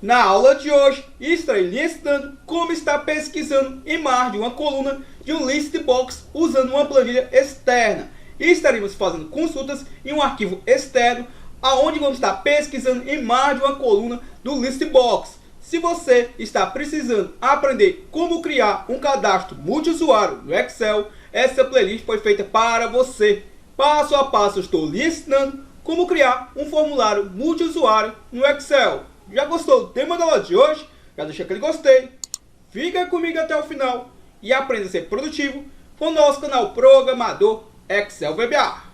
Na aula de hoje, estarei lhe ensinando como estar pesquisando em mais de uma coluna de um list box usando uma planilha externa. E estaremos fazendo consultas em um arquivo externo, aonde vamos estar pesquisando em mais de uma coluna do list box. Se você está precisando aprender como criar um cadastro multiusuário no Excel, essa playlist foi feita para você. Passo a passo, eu estou lhe ensinando como criar um formulário multiusuário no Excel. Já gostou do tema da aula de hoje? Já deixa aquele gostei. Fica comigo até o final e aprenda a ser produtivo com o nosso canal Programador Excel VBA.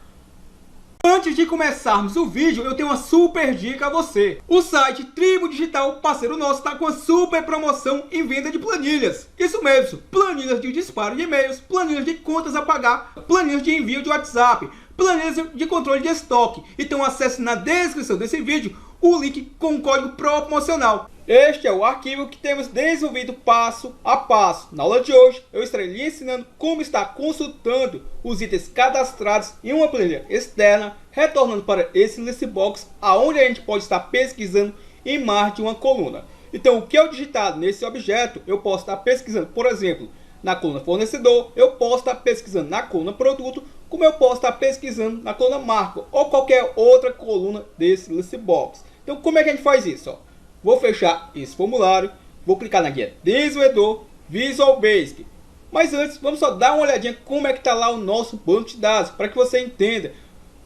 Antes de começarmos o vídeo, eu tenho uma super dica a você. O site Tribo Digital, parceiro nosso, está com uma super promoção em venda de planilhas. Isso mesmo, planilhas de disparo de e-mails, planilhas de contas a pagar, planilhas de envio de WhatsApp, planilhas de controle de estoque. Então acesse na descrição desse vídeo o link com o código promocional. Este é o arquivo que temos desenvolvido passo a passo. Na aula de hoje, eu estarei lhe ensinando como estar consultando os itens cadastrados em uma planilha externa, retornando para esse list box, aonde a gente pode estar pesquisando em mais de uma coluna. Então, o que eu digitar nesse objeto, eu posso estar pesquisando, por exemplo, na coluna fornecedor, eu posso estar pesquisando na coluna produto, como eu posso estar pesquisando na coluna marca, ou qualquer outra coluna desse list box. Então, como é que a gente faz isso? Vou fechar esse formulário, vou clicar na guia Desenvolvedor, Visual Basic. Mas antes, vamos só dar uma olhadinha como é que está lá o nosso banco de dados, para que você entenda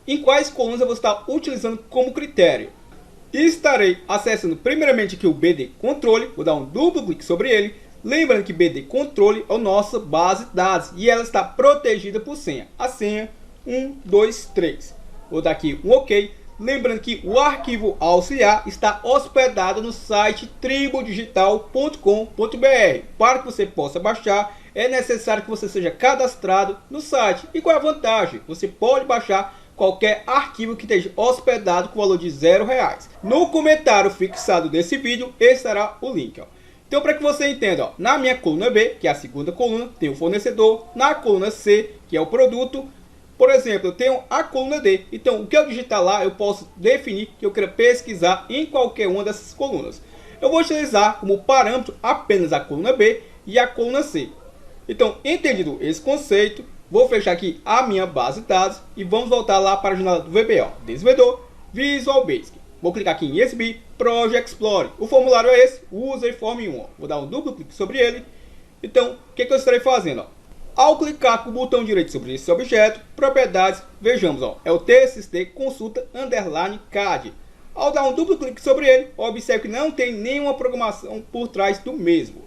em quais colunas eu vou estar utilizando como critério. Estarei acessando primeiramente aqui o BD Controle, vou dar um duplo clique sobre ele. Lembrando que BD Controle é a nossa base de dados e ela está protegida por senha. A senha 123. Vou dar aqui um OK. Lembrando que o arquivo auxiliar está hospedado no site tribodigital.com.br. Para que você possa baixar, é necessário que você seja cadastrado no site. E qual é a vantagem? Você pode baixar qualquer arquivo que esteja hospedado com valor de R$0. No comentário fixado desse vídeo estará o link. Então, para que você entenda, na minha coluna B, que é a segunda coluna, tem o fornecedor. Na coluna C, que é o produto. Por exemplo, eu tenho a coluna D. Então, o que eu digitar lá, eu posso definir que eu quero pesquisar em qualquer uma dessas colunas. Eu vou utilizar como parâmetro apenas a coluna B e a coluna C. Então, entendido esse conceito, vou fechar aqui a minha base de dados e vamos voltar lá para a janela do VBA. Desenvolvedor, Visual Basic. Vou clicar aqui em ESB, Project Explorer. O formulário é esse, User Form 1. Vou dar um duplo clique sobre ele. Então, o que eu estarei fazendo? Ao clicar com o botão direito sobre esse objeto, propriedades, vejamos, é o TXT Consulta Underline CAD. Ao dar um duplo clique sobre ele, observe que não tem nenhuma programação por trás do mesmo.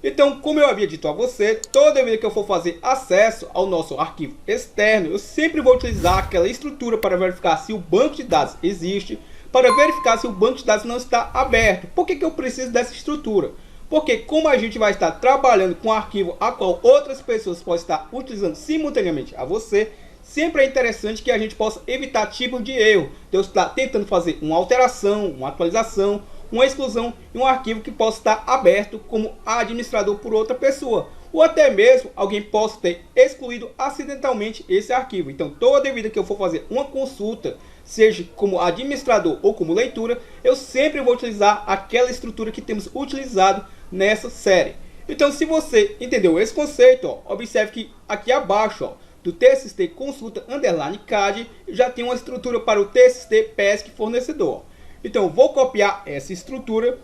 Então, como eu havia dito a você, toda vez que eu for fazer acesso ao nosso arquivo externo, eu sempre vou utilizar aquela estrutura para verificar se o banco de dados existe, para verificar se o banco de dados não está aberto. Por que eu preciso dessa estrutura? Porque como a gente vai estar trabalhando com um arquivo a qual outras pessoas podem estar utilizando simultaneamente a você, sempre é interessante que a gente possa evitar tipos de erro. Então, estar tentando fazer uma alteração, uma atualização, uma exclusão em um arquivo que possa estar aberto como administrador por outra pessoa. Ou até mesmo alguém possa ter excluído acidentalmente esse arquivo. Então, toda vez que eu for fazer uma consulta, seja como administrador ou como leitura, eu sempre vou utilizar aquela estrutura que temos utilizado nessa série. Então, se você entendeu esse conceito, observe que aqui abaixo do TXT Consulta Underline CAD já tem uma estrutura para o TXT PESC Fornecedor. Então, vou copiar essa estrutura.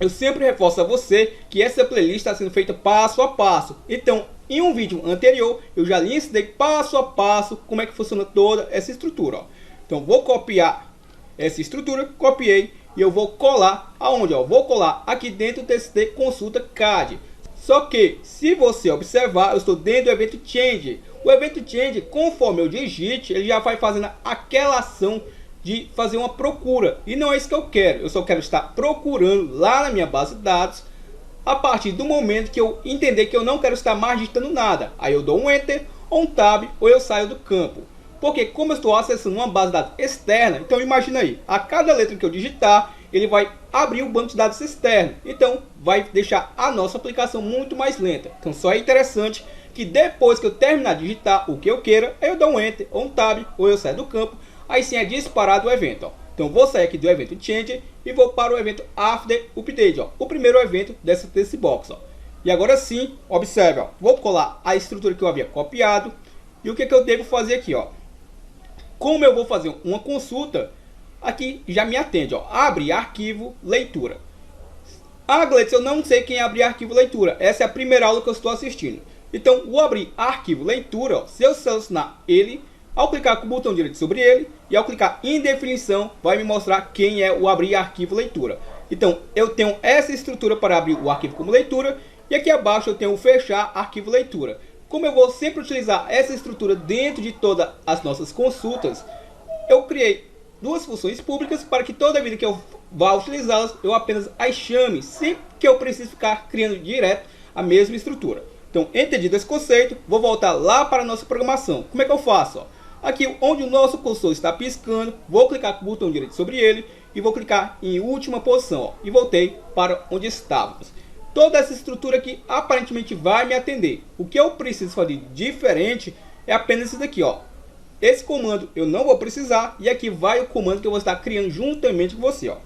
Eu sempre reforço a você que essa playlist está sendo feita passo a passo. Então, em um vídeo anterior, eu já lhe ensinei passo a passo como é que funciona toda essa estrutura. Então, vou copiar essa estrutura, copiei e eu vou colar aonde? Vou colar aqui dentro do TXT Consulta CAD. Só que, se você observar, eu estou dentro do evento Change. O evento Change, conforme eu digite, ele já vai fazendo aquela ação de fazer uma procura. E não é isso que eu quero. Eu só quero estar procurando lá na minha base de dados a partir do momento que eu entender que eu não quero estar mais digitando nada. Aí eu dou um Enter, ou um Tab, ou eu saio do campo. Porque como eu estou acessando uma base de dados externa, então imagina aí, a cada letra que eu digitar, ele vai abrir o banco de dados externo. Então vai deixar a nossa aplicação muito mais lenta. Então só é interessante que depois que eu terminar de digitar o que eu queira, eu dou um Enter, ou um Tab, ou eu saio do campo. Aí sim é disparado o evento. Então vou sair aqui do evento change e vou para o evento after update, ó, o primeiro evento dessa text box, ó. E agora sim, observe, ó, vou colar a estrutura que eu havia copiado. E o que eu devo fazer aqui, ó? Como eu vou fazer uma consulta, aqui já me atende, ó, abre arquivo leitura. Ah, Gleitson, eu não sei quem é abrir arquivo leitura. Essa é a primeira aula que eu estou assistindo. Então, o abrir arquivo leitura, ó, se eu selecionar ele, ao clicar com o botão direito sobre ele e ao clicar em definição, vai me mostrar quem é o abrir arquivo leitura. Então, eu tenho essa estrutura para abrir o arquivo como leitura e aqui abaixo eu tenho o fechar arquivo leitura. Como eu vou sempre utilizar essa estrutura dentro de todas as nossas consultas, eu criei duas funções públicas para que toda vida que eu vá utilizá-las, eu apenas as chame, sem que eu precise ficar criando direto a mesma estrutura. Então, entendido esse conceito, vou voltar lá para a nossa programação. Como é que eu faço? Ó? Aqui onde o nosso cursor está piscando, vou clicar com o botão direito sobre ele e vou clicar em última posição, ó, e voltei para onde estávamos. Toda essa estrutura aqui aparentemente vai me atender. O que eu preciso fazer diferente é apenas isso daqui, ó. Esse comando eu não vou precisar e aqui vai o comando que eu vou estar criando juntamente com você, ó.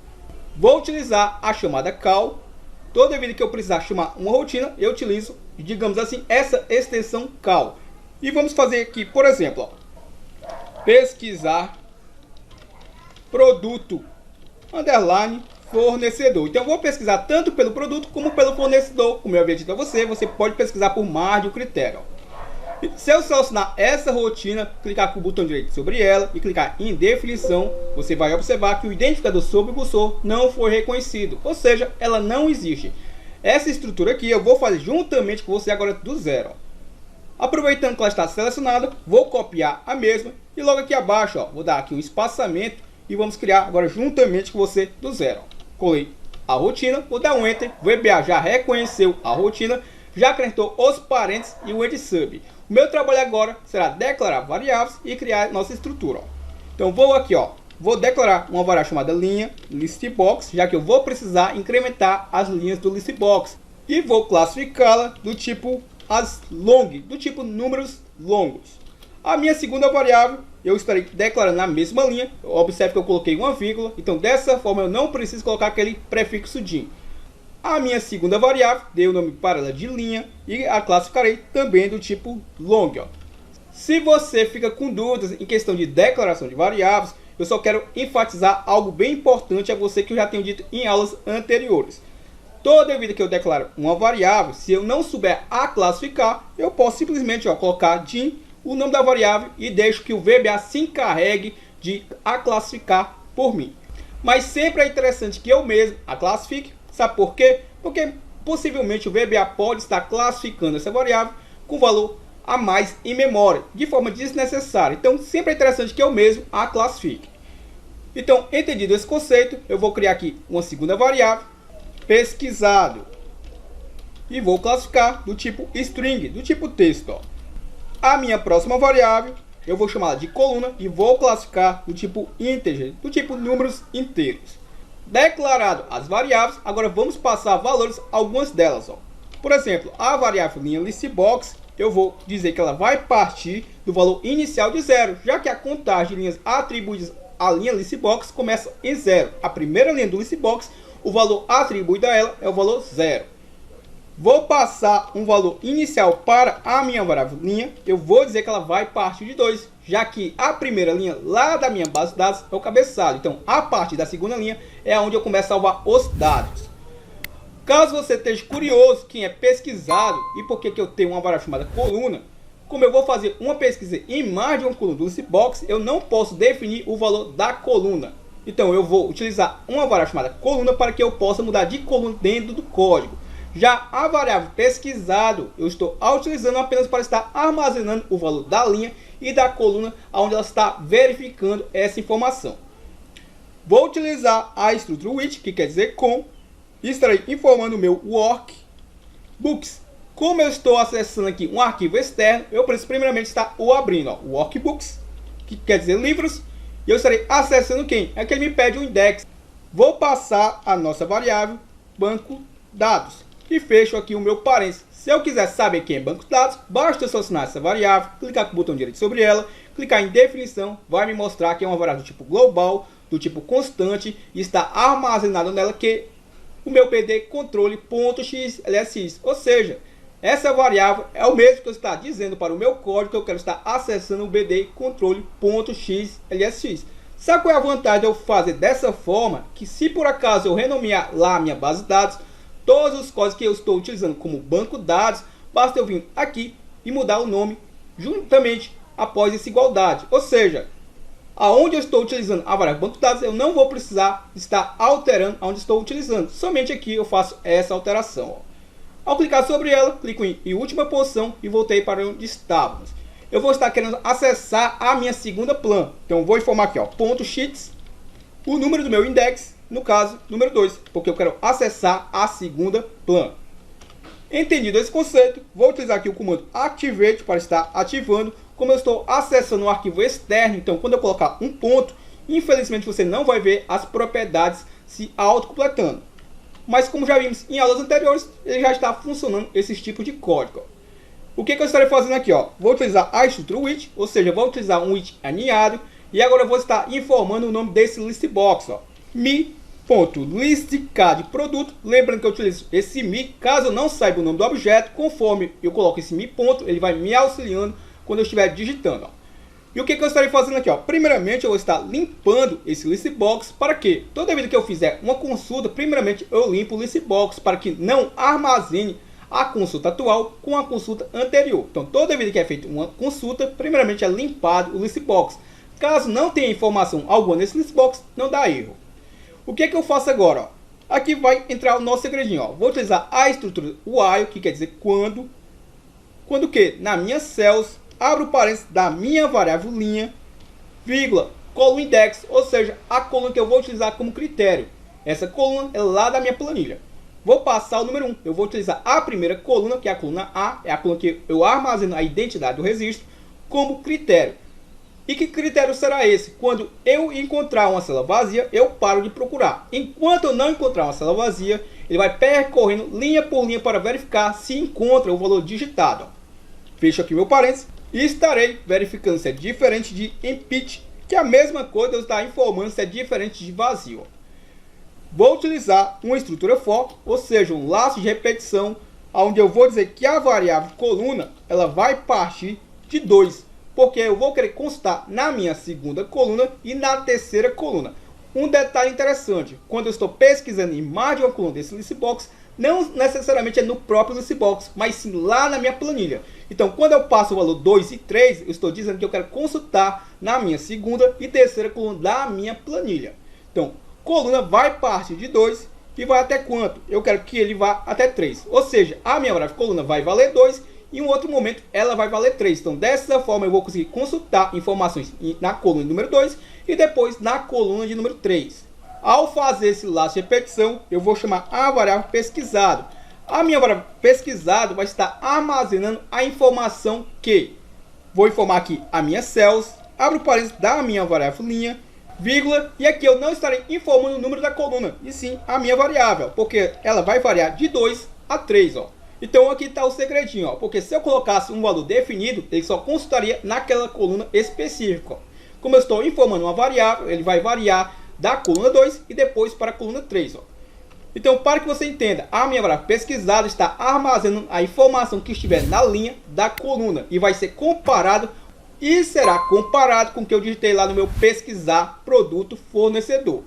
Vou utilizar a chamada call. Toda vez que eu precisar chamar uma rotina, eu utilizo, digamos assim, essa extensão call. E vamos fazer aqui, por exemplo, ó, pesquisar produto underline fornecedor. Então eu vou pesquisar tanto pelo produto como pelo fornecedor. Como eu havia dito a você, você pode pesquisar por mais de um critério. Se eu selecionar essa rotina, clicar com o botão direito sobre ela e clicar em definição, você vai observar que o identificador sobre o cursor não foi reconhecido, ou seja, ela não existe. Essa estrutura aqui eu vou fazer juntamente com você agora do zero. Aproveitando que ela está selecionada, vou copiar a mesma e logo aqui abaixo, ó, vou dar aqui um espaçamento e vamos criar agora juntamente com você do zero. Colei a rotina, vou dar um enter, o VBA já reconheceu a rotina, já acrescentou os parênteses e o end sub. O meu trabalho agora será declarar variáveis e criar nossa estrutura, ó. Então vou aqui, ó, vou declarar uma variável chamada linha listbox, já que eu vou precisar incrementar as linhas do listbox e vou classificá-la do tipo as long, do tipo números longos. A minha segunda variável eu estarei declarando na mesma linha. Observe que eu coloquei uma vírgula, então dessa forma eu não preciso colocar aquele prefixo din. A minha segunda variável dei o nome para ela de linha e a classificarei também do tipo long, ó. Se você fica com dúvidas em questão de declaração de variáveis, eu só quero enfatizar algo bem importante a você que eu já tenho dito em aulas anteriores. Toda vida que eu declaro uma variável, se eu não souber a classificar, eu posso simplesmente, ó, colocar din, o nome da variável, e deixo que o VBA se encarregue de a classificar por mim. Mas sempre é interessante que eu mesmo a classifique. Sabe por quê? Porque possivelmente o VBA pode estar classificando essa variável com valor a mais em memória, de forma desnecessária. Então sempre é interessante que eu mesmo a classifique. Então, entendido esse conceito, eu vou criar aqui uma segunda variável, pesquisado, e vou classificar do tipo string, do tipo texto, ó. A minha próxima variável eu vou chamá-la de coluna e vou classificar do tipo integer, do tipo números inteiros. Declarado as variáveis, agora vamos passar valores a algumas delas, ó. Por exemplo, a variável linha listbox, eu vou dizer que ela vai partir do valor inicial de 0, já que a contagem de linhas atribuídas à linha listbox começa em 0. A primeira linha do listbox, o valor atribuído a ela é o valor 0. Vou passar um valor inicial para a minha variável linha, eu vou dizer que ela vai partir de 2, já que a primeira linha lá da minha base de dados é o cabeçalho. Então, a partir da segunda linha é onde eu começo a salvar os dados. Caso você esteja curioso quem é pesquisado e por que eu tenho uma variável chamada coluna, como eu vou fazer uma pesquisa em mais de uma coluna do listbox, eu não posso definir o valor da coluna. Então, eu vou utilizar uma variável chamada coluna para que eu possa mudar de coluna dentro do código. Já a variável pesquisado, eu estou a utilizando apenas para estar armazenando o valor da linha e da coluna onde ela está verificando essa informação. Vou utilizar a estrutura with, que quer dizer com, e estarei informando o meu workbooks. Como eu estou acessando aqui um arquivo externo, eu preciso primeiramente estar o abrindo, ó, workbooks, que quer dizer livros, e eu estarei acessando quem? É que ele me pede um index. Vou passar a nossa variável banco dados. E fecho aqui o meu parênteses. Se eu quiser saber quem é banco de dados, basta eu selecionar essa variável, clicar com o botão direito sobre ela, clicar em definição, vai me mostrar que é uma variável do tipo global, do tipo constante e está armazenado nela que o meu BD controle.xlsx, ou seja, essa variável é o mesmo que eu estou dizendo para o meu código que eu quero estar acessando o BD controle.xlsx. Sabe qual é a vantagem de eu fazer dessa forma? Que se por acaso eu renomear lá a minha base de dados, todos os códigos que eu estou utilizando como banco de dados, basta eu vir aqui e mudar o nome juntamente após essa igualdade. Ou seja, aonde eu estou utilizando a variável banco de dados, eu não vou precisar estar alterando aonde estou utilizando. Somente aqui eu faço essa alteração. Ao clicar sobre ela, clico em última posição e voltei para onde estávamos. Eu vou estar querendo acessar a minha segunda plan. Então vou informar aqui, .sheets, o número do meu index, no caso, número 2, porque eu quero acessar a segunda plan. Entendido esse conceito, vou utilizar aqui o comando activate para estar ativando. Como eu estou acessando um arquivo externo, então quando eu colocar um ponto, infelizmente você não vai ver as propriedades se autocompletando. Mas como já vimos em aulas anteriores, ele já está funcionando esse tipo de código. O que eu estarei fazendo aqui? Vou utilizar a estrutura with, ou seja, vou utilizar um with aninhado. E agora eu vou estar informando o nome desse listbox. Mi.listk de produto. Lembrando que eu utilizo esse mi, caso eu não saiba o nome do objeto, conforme eu coloco esse mi ponto, ele vai me auxiliando quando eu estiver digitando. E o que eu estarei fazendo aqui? Primeiramente eu vou estar limpando esse listbox. Para quê? Toda vez que eu fizer uma consulta, primeiramente eu limpo o listbox para que não armazene a consulta atual com a consulta anterior. Então toda vez que é feita uma consulta, primeiramente é limpado o listbox. Caso não tenha informação alguma nesse listbox, não dá erro. O que eu faço agora? Aqui vai entrar o nosso segredinho. Vou utilizar a estrutura while, que quer dizer quando. Quando que? Na minha cells, abro parênteses da minha variável linha, vírgula, coluna index, ou seja, a coluna que eu vou utilizar como critério. Essa coluna é lá da minha planilha. Vou passar o número 1. Eu vou utilizar a primeira coluna, que é a coluna A, é a coluna que eu armazeno a identidade do registro, como critério. E que critério será esse? Quando eu encontrar uma célula vazia, eu paro de procurar. Enquanto eu não encontrar uma célula vazia, ele vai percorrendo linha por linha para verificar se encontra o valor digitado. Fecho aqui meu parênteses e estarei verificando se é diferente de empty, que é a mesma coisa eu estar informando se é diferente de vazio. Vou utilizar uma estrutura for, ou seja, um laço de repetição, onde eu vou dizer que a variável coluna ela vai partir de 2, porque eu vou querer constar na minha segunda coluna e na terceira coluna. Um detalhe interessante, quando eu estou pesquisando em mais de uma coluna desse listbox, não necessariamente é no próprio listbox, mas sim lá na minha planilha. Então, quando eu passo o valor 2 e 3, eu estou dizendo que eu quero consultar na minha segunda e terceira coluna da minha planilha. Então, coluna vai partir de 2 e vai até quanto? Eu quero que ele vá até 3. Ou seja, a minha variável coluna vai valer 2 e em um outro momento ela vai valer 3. Então, dessa forma, eu vou conseguir consultar informações na coluna de número 2 e depois na coluna de número 3. Ao fazer esse laço de repetição, eu vou chamar a variável pesquisado. A minha variável pesquisado vai estar armazenando a informação que vou informar aqui a minha cells, abro parênteses da minha variável linha, vírgula, e aqui eu não estarei informando o número da coluna, e sim a minha variável, porque ela vai variar de 2 a 3. Então aqui está o segredinho, porque se eu colocasse um valor definido, ele só consultaria naquela coluna específica. Como eu estou informando uma variável, ele vai variar da coluna 2 e depois para a coluna 3. Então, para que você entenda, a minha variável pesquisada está armazenando a informação que estiver na linha da coluna e vai ser comparado e será comparado com o que eu digitei lá no meu pesquisar produto fornecedor.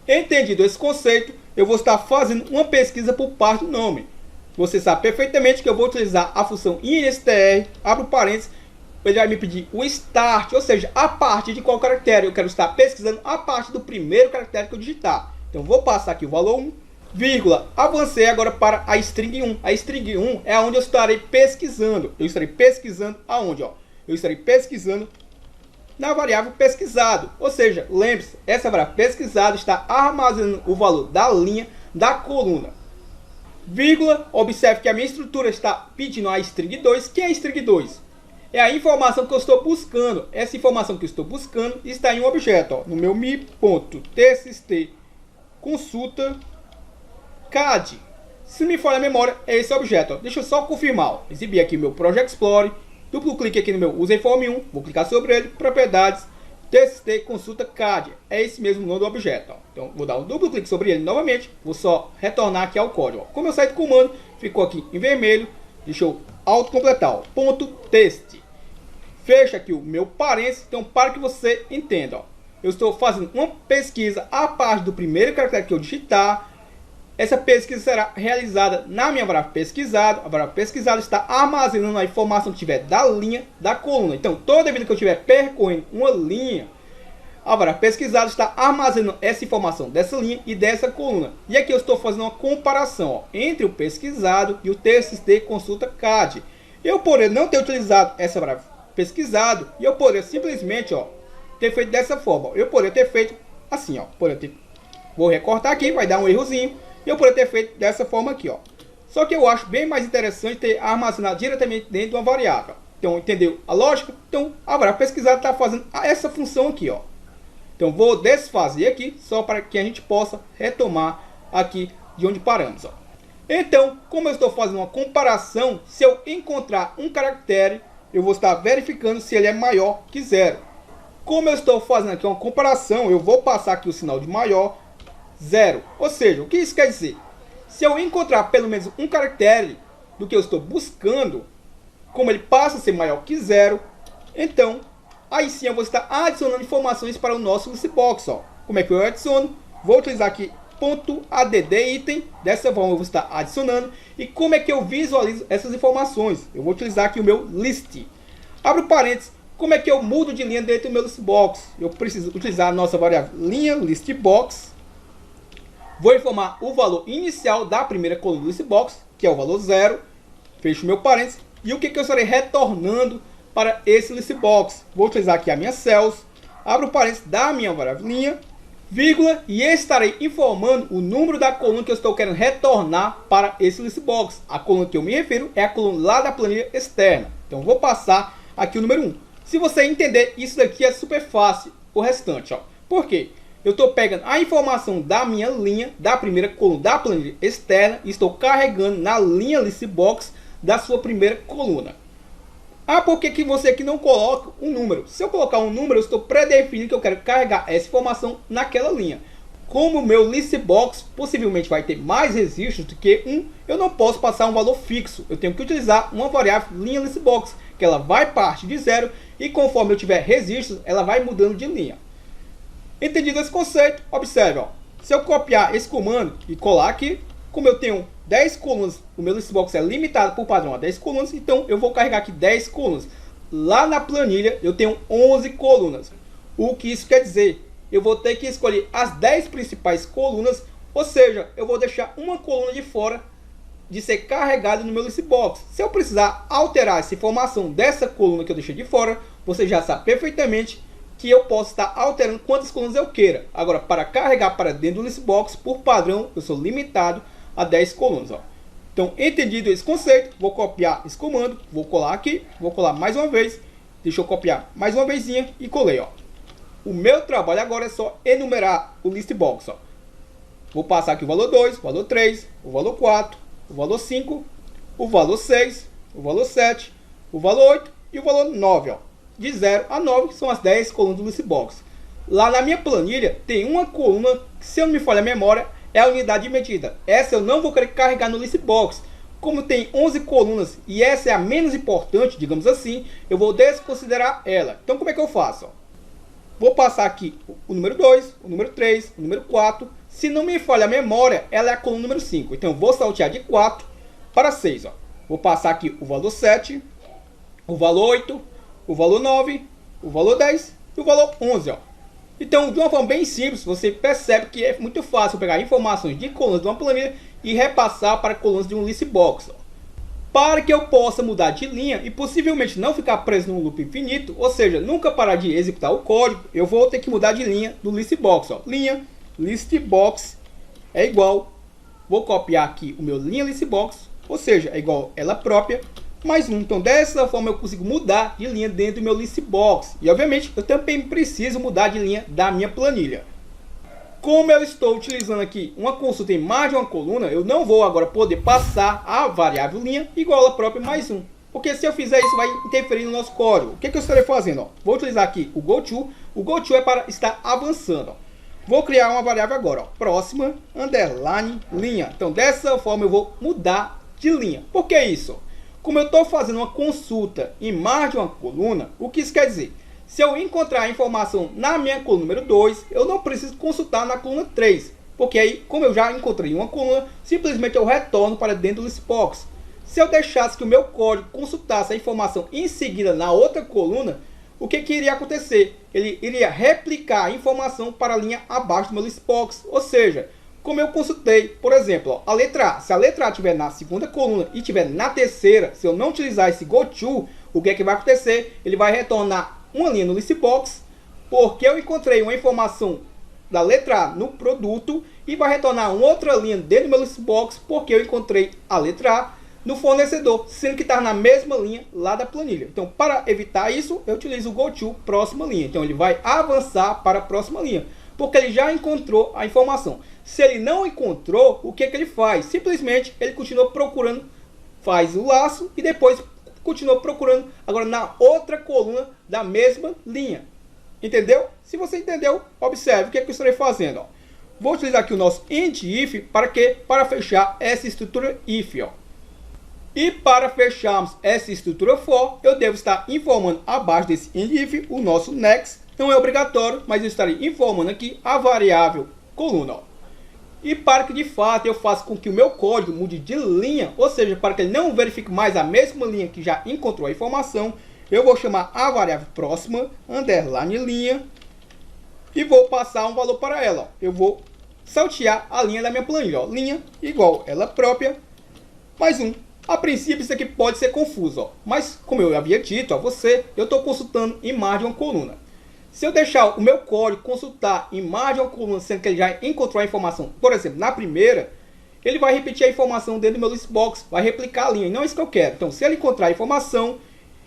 Entendido esse conceito, eu vou estar fazendo uma pesquisa por parte do nome. Você sabe perfeitamente que eu vou utilizar a função instr, abro parênteses, ele vai me pedir o start, ou seja, a partir de qual caractere. Eu quero estar pesquisando a partir do primeiro caractere que eu digitar. Então, vou passar aqui o valor 1, vírgula, avancei agora para a string 1. A string 1 é onde eu estarei pesquisando. Eu estarei pesquisando aonde? Eu estarei pesquisando na variável pesquisado. Ou seja, lembre-se, essa variável pesquisado está armazenando o valor da linha da coluna. Vírgula, observe que a minha estrutura está pedindo a string 2. Que é a string 2? É a informação que eu estou buscando. Essa informação que eu estou buscando está em um objeto. No meu mi.txt consulta CAD. Se me falha a memória, é esse objeto. Deixa eu só confirmar. Exibir aqui o meu Project Explorer. Duplo clique aqui no meu userform 1. Vou clicar sobre ele. Propriedades. TXT consulta CAD, é esse mesmo nome do objeto. Ó. Então vou dar um duplo clique sobre ele novamente, vou só retornar aqui ao código. Ó. Como eu saí do comando, ficou aqui em vermelho, deixa eu autocompletar, ó, ponto .txt. Fecha aqui o meu parênteses, então para que você entenda, ó. Eu estou fazendo uma pesquisa a parte do primeiro caractere que eu digitar. Essa pesquisa será realizada na minha variável pesquisado. A variável pesquisado está armazenando a informação que tiver da linha da coluna. Então, toda vez que eu estiver percorrendo uma linha, a variável pesquisado está armazenando essa informação dessa linha e dessa coluna. E aqui eu estou fazendo uma comparação, ó, entre o pesquisado e o TXT consulta CAD. Eu poderia não ter utilizado essa variável pesquisado e eu poderia simplesmente, ó, ter feito dessa forma. Eu poderia ter feito assim, ó. Vou recortar aqui, vai dar um errozinho. E eu poderia ter feito dessa forma aqui, ó. Só que eu acho bem mais interessante ter armazenado diretamente dentro de uma variável. Então, entendeu a lógica? Então, a variável pesquisada está fazendo essa função aqui, ó. Então, vou desfazer aqui, só para que a gente possa retomar aqui de onde paramos, ó. Então, como eu estou fazendo uma comparação, se eu encontrar um caractere, eu vou estar verificando se ele é maior que 0. Como eu estou fazendo aqui uma comparação, eu vou passar aqui o sinal de maior, 0. Ou seja, o que isso quer dizer? Se eu encontrar pelo menos um caractere do que eu estou buscando, como ele passa a ser maior que 0, então, aí sim eu vou estar adicionando informações para o nosso listbox. Ó. Como é que eu adiciono? Vou utilizar aqui .add item, dessa forma eu vou estar adicionando. E como é que eu visualizo essas informações? Eu vou utilizar aqui o meu list. Abro parênteses. Como é que eu mudo de linha dentro do meu listbox? Eu preciso utilizar a nossa variável linha listbox. Vou informar o valor inicial da primeira coluna do listbox, que é o valor 0. Fecho meu parênteses. E o que eu estarei retornando para esse listbox? Vou utilizar aqui a minha cells. Abro o parênteses da minha variável linha, vírgula, e estarei informando o número da coluna que eu estou querendo retornar para esse listbox. A coluna que eu me refiro é a coluna lá da planilha externa. Então vou passar aqui o número 1. Se você entender, isso daqui é super fácil. O restante, ó. Por quê? Eu estou pegando a informação da minha linha, da primeira coluna da planilha externa, e estou carregando na linha listbox da sua primeira coluna. Ah, por que você aqui não coloca um número? Se eu colocar um número, eu estou predefinindo que eu quero carregar essa informação naquela linha. Como o meu listbox possivelmente vai ter mais registros do que um, eu não posso passar um valor fixo. Eu tenho que utilizar uma variável linha listbox, que ela vai partir de 0 e conforme eu tiver registros, ela vai mudando de linha. Entendido esse conceito, observe, ó. Se eu copiar esse comando e colar aqui, como eu tenho 10 colunas, o meu listbox é limitado por padrão a 10 colunas, então eu vou carregar aqui 10 colunas. Lá na planilha eu tenho 11 colunas. O que isso quer dizer? Eu vou ter que escolher as 10 principais colunas, ou seja, eu vou deixar uma coluna de fora de ser carregada no meu listbox. Se eu precisar alterar essa informação dessa coluna que eu deixei de fora, você já sabe perfeitamente que eu posso estar alterando quantas colunas eu queira. Agora, para carregar para dentro do listbox, por padrão, eu sou limitado a 10 colunas. Ó. Então, entendido esse conceito, vou copiar esse comando, vou colar aqui, vou colar mais uma vez, deixa eu copiar mais uma vezinha e colei. Ó. O meu trabalho agora é só enumerar o listbox. Ó. Vou passar aqui o valor 2, o valor 3, o valor 4, o valor 5, o valor 6, o valor 7, o valor 8 e o valor 9. Ó. De 0 a 9, que são as 10 colunas do listbox. Lá na minha planilha tem uma coluna que, se eu não me falha a memória, é a unidade de medida. Essa eu não vou querer carregar no listbox. Como tem 11 colunas e essa é a menos importante, digamos assim, eu vou desconsiderar ela. Então como é que eu faço? Ó? Vou passar aqui o número 2, o número 3, o número 4. Se não me falha a memória, ela é a coluna número 5. Então eu vou saltear de 4 para 6. Ó. Vou passar aqui o valor 7, o valor 8, o valor 9, o valor 10 e o valor 11. Ó. Então, de uma forma bem simples, você percebe que é muito fácil pegar informações de colunas de uma planilha e repassar para colunas de um listbox. Ó. Para que eu possa mudar de linha e possivelmente não ficar preso num loop infinito, ou seja, nunca parar de executar o código, eu vou ter que mudar de linha do listbox. Ó. Linha listbox é igual, vou copiar aqui o meu linha listbox, ou seja, é igual ela própria, mais 1. Então, dessa forma eu consigo mudar de linha dentro do meu listbox. E, obviamente, eu também preciso mudar de linha da minha planilha. Como eu estou utilizando aqui uma consulta em mais de uma coluna, eu não vou agora poder passar a variável linha igual a própria mais 1. Porque se eu fizer isso, vai interferir no nosso código. O que eu estarei fazendo? Ó? Vou utilizar aqui o goTo. O goTo é para estar avançando. Ó. Vou criar uma variável agora. Ó. Próxima, underline, linha. Então, dessa forma, eu vou mudar de linha. Por que isso? Como eu estou fazendo uma consulta em mais de uma coluna, o que isso quer dizer? Se eu encontrar a informação na minha coluna número 2, eu não preciso consultar na coluna 3. Porque aí, como eu já encontrei uma coluna, simplesmente eu retorno para dentro do listbox. Se eu deixasse que o meu código consultasse a informação em seguida na outra coluna, o que iria acontecer? Ele iria replicar a informação para a linha abaixo do meu listbox. Ou seja, como eu consultei, por exemplo, ó, a letra A. Se a letra A estiver na segunda coluna e estiver na terceira, se eu não utilizar esse goTo, o que vai acontecer? Ele vai retornar uma linha no listbox, porque eu encontrei uma informação da letra A no produto, e vai retornar uma outra linha dentro do meu listbox, porque eu encontrei a letra A no fornecedor, sendo que está na mesma linha lá da planilha. Então, para evitar isso, eu utilizo o goTo próxima linha. Então, ele vai avançar para a próxima linha, porque ele já encontrou a informação. Se ele não encontrou, o que ele faz? Simplesmente, ele continua procurando, faz o laço e depois continua procurando agora na outra coluna da mesma linha. Entendeu? Se você entendeu, observe o que eu estarei fazendo. Ó. Vou utilizar aqui o nosso end-if para quê? Para fechar essa estrutura if. Ó. E para fecharmos essa estrutura for, eu devo estar informando abaixo desse end-if o nosso next. Não é obrigatório, mas eu estarei informando aqui a variável coluna. Ó. E para que de fato eu faça com que o meu código mude de linha, ou seja, para que ele não verifique mais a mesma linha que já encontrou a informação, eu vou chamar a variável próxima, underline linha, e vou passar um valor para ela. Ó. Eu vou saltear a linha da minha planilha. Ó. Linha igual ela própria, mais um. A princípio isso aqui pode ser confuso, ó. Mas como eu havia dito a você, eu estou consultando em mais de uma coluna. Se eu deixar o meu código consultar em mais de uma coluna, sendo que ele já encontrou a informação, por exemplo, na primeira, ele vai repetir a informação dentro do meu listbox, vai replicar a linha, e não é isso que eu quero. Então, se ele encontrar a informação,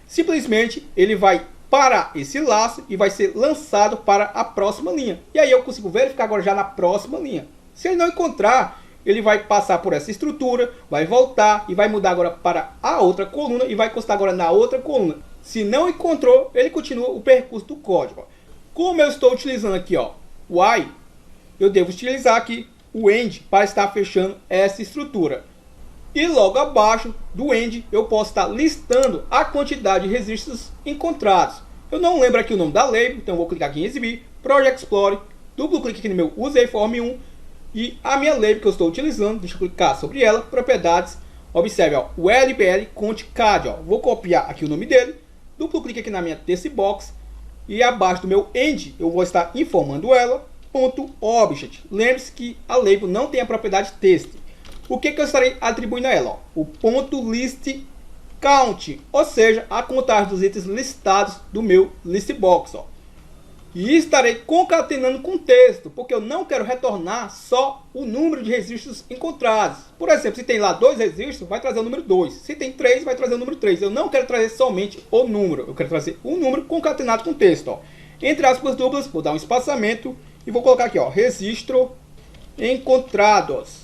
simplesmente ele vai parar esse laço e vai ser lançado para a próxima linha. E aí eu consigo verificar agora já na próxima linha. Se ele não encontrar, ele vai passar por essa estrutura, vai voltar e vai mudar agora para a outra coluna e vai consultar agora na outra coluna. Se não encontrou, ele continua o percurso do código. Como eu estou utilizando aqui, ó, while, eu devo utilizar aqui o end para estar fechando essa estrutura. E logo abaixo do end eu posso estar listando a quantidade de registros encontrados. Eu não lembro aqui o nome da label, então eu vou clicar aqui em exibir, Project Explorer, duplo clique aqui no meu Useiform 1 e a minha label que eu estou utilizando, deixa eu clicar sobre ela, propriedades, observe, ó, o LBL Count Card, ó, vou copiar aqui o nome dele, duplo clique aqui na minha test box e abaixo do meu end eu vou estar informando ela, ponto object. Lembre-se que a label não tem a propriedade text. O que eu estarei atribuindo a ela? Ó? O ponto list count, ou seja, a contagem dos itens listados do meu listbox. Ó. E estarei concatenando com texto, porque eu não quero retornar só o número de registros encontrados. Por exemplo, se tem lá 2 registros, vai trazer o número 2. Se tem 3, vai trazer o número 3. Eu não quero trazer somente o número, eu quero trazer o número concatenado com texto. Ó. Entre aspas duplas, vou dar um espaçamento e vou colocar aqui, ó, registro encontrados.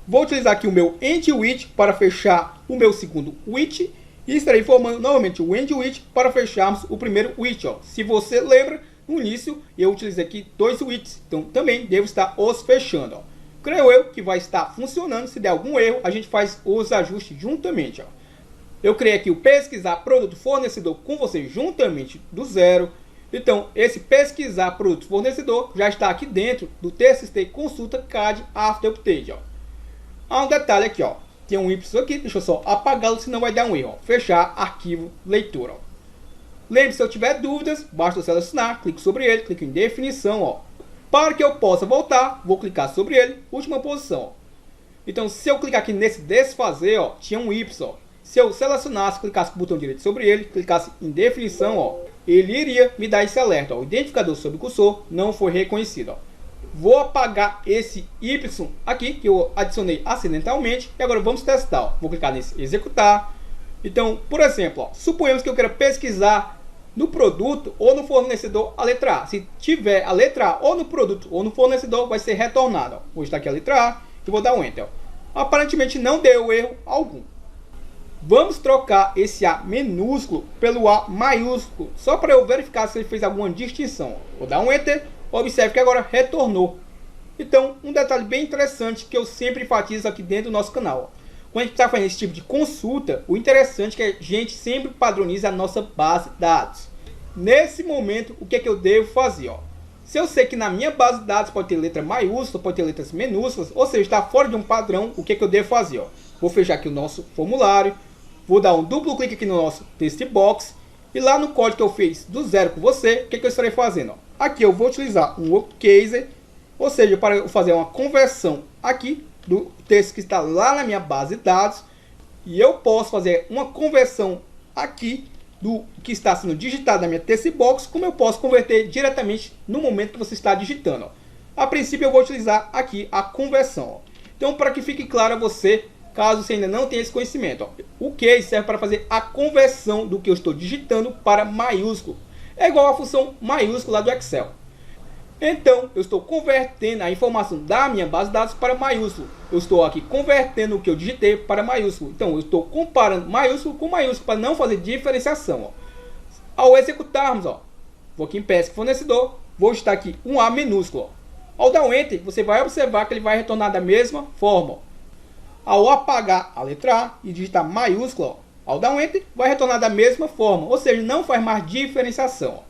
Vou utilizar aqui o meu end-with para fechar o meu segundo with e estarei informando novamente o end-with para fecharmos o primeiro with. Ó. Se você lembra, no início eu utilizei aqui 2 withs, então também devo estar os fechando. Ó. Creio eu que vai estar funcionando. Se der algum erro, a gente faz os ajustes juntamente. Ó. Eu criei aqui o pesquisar produto fornecedor com você juntamente do zero. Então, esse pesquisar produto fornecedor já está aqui dentro do TXT consulta CAD after update. Ó. Há um detalhe aqui, ó. Tem um Y aqui, deixa eu só apagá-lo, senão vai dar um erro. Ó. Fechar arquivo leitura. Lembre-se, se eu tiver dúvidas, basta eu selecionar, clico sobre ele, clico em definição. Ó. Para que eu possa voltar, vou clicar sobre ele, última posição. Ó. Então, se eu clicar aqui nesse desfazer, ó, tinha um Y. Ó. Se eu selecionasse, clicasse com o botão direito sobre ele, clicasse em definição, ó, ele iria me dar esse alerta. Ó. O identificador sobre o cursor não foi reconhecido. Ó. Vou apagar esse Y aqui, que eu adicionei acidentalmente. E agora vamos testar. Ó. Vou clicar nesse executar. Então, por exemplo, ó, suponhamos que eu queira pesquisar no produto ou no fornecedor a letra A. Se tiver a letra A ou no produto ou no fornecedor, vai ser retornado. Ó. Vou estar aqui a letra A e vou dar um Enter. Ó. Aparentemente não deu erro algum. Vamos trocar esse A minúsculo pelo A maiúsculo, só para eu verificar se ele fez alguma distinção. Vou dar um Enter, observe que agora retornou. Então, um detalhe bem interessante que eu sempre enfatizo aqui dentro do nosso canal. Quando a gente está fazendo esse tipo de consulta, o interessante é que a gente sempre padroniza a nossa base de dados. Nesse momento, o que é que eu devo fazer? Se eu sei que na minha base de dados pode ter letra maiúscula, pode ter letras minúsculas, ou seja, está fora de um padrão, o que é que eu devo fazer? Vou fechar aqui o nosso formulário, vou dar um duplo clique aqui no nosso text box, e lá no código que eu fiz do zero com você, o que é que eu estarei fazendo? Aqui eu vou utilizar um uppercase, ou seja, para eu fazer uma conversão aqui do texto que está lá na minha base de dados, e eu posso fazer uma conversão aqui do que está sendo digitado na minha text box, como eu posso converter diretamente no momento que você está digitando. A princípio eu vou utilizar aqui a conversão. Então, para que fique claro a você, caso você ainda não tenha esse conhecimento, o case serve para fazer a conversão do que eu estou digitando para maiúsculo. É igual a função maiúscula lá do Excel. Então, eu estou convertendo a informação da minha base de dados para maiúsculo. Eu estou aqui convertendo o que eu digitei para maiúsculo. Então, eu estou comparando maiúsculo com maiúsculo para não fazer diferenciação. Ao executarmos, vou aqui em pesca fornecedor, vou digitar aqui um A minúsculo. Ao dar um Enter, você vai observar que ele vai retornar da mesma forma. Ao apagar a letra A e digitar maiúsculo, ao dar um Enter, vai retornar da mesma forma. Ou seja, não faz mais diferenciação.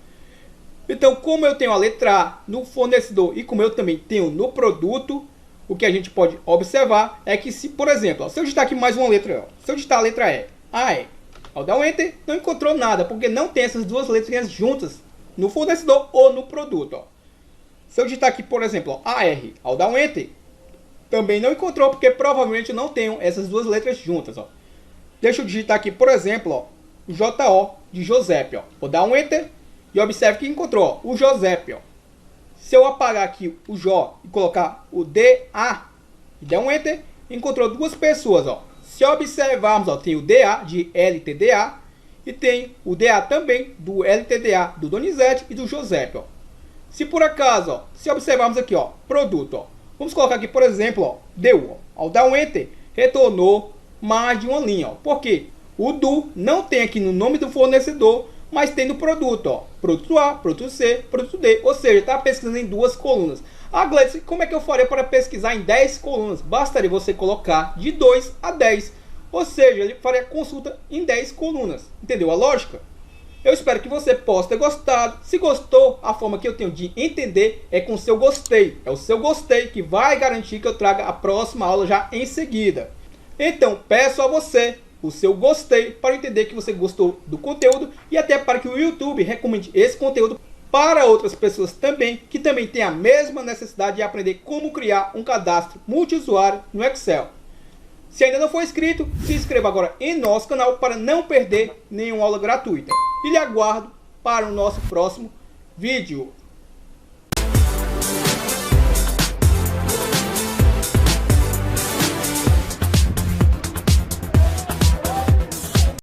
Então, como eu tenho a letra A no fornecedor e como eu também tenho no produto, o que a gente pode observar é que se, por exemplo, se eu digitar aqui mais uma letra, se eu digitar a letra E, AE, ao dar um Enter, não encontrou nada, porque não tem essas duas letrinhas juntas no fornecedor ou no produto. Se eu digitar aqui, por exemplo, AR, ao dar um Enter, também não encontrou, porque provavelmente eu não tenho essas duas letras juntas. Deixa eu digitar aqui, por exemplo, JO de Josepe. Vou dar um Enter. E observe que encontrou o Josepe. Se eu apagar aqui o Jó e colocar o DA e der um Enter, encontrou duas pessoas. Se observarmos, tem o DA de LTDA e tem o DA também do LTDA do Donizete e do Josepe. Se por acaso, se observarmos aqui, produto, vamos colocar aqui, por exemplo, DU. Ao dar um Enter, retornou mais de uma linha. Por quê? O DU não tem aqui no nome do fornecedor, mas tem no produto, produto A, produto C, produto D, ou seja, está pesquisando em duas colunas. Ah, Gleice, como é que eu faria para pesquisar em 10 colunas? Bastaria você colocar de 2 a 10, ou seja, ele faria a consulta em 10 colunas. Entendeu a lógica? Eu espero que você possa ter gostado. Se gostou, a forma que eu tenho de entender é com o seu gostei. É o seu gostei que vai garantir que eu traga a próxima aula já em seguida. Então, peço a você o seu gostei para entender que você gostou do conteúdo e até para que o YouTube recomende esse conteúdo para outras pessoas também que também têm a mesma necessidade de aprender como criar um cadastro multiusuário no Excel. Se ainda não for inscrito, se inscreva agora em nosso canal para não perder nenhuma aula gratuita. E lhe aguardo para o nosso próximo vídeo.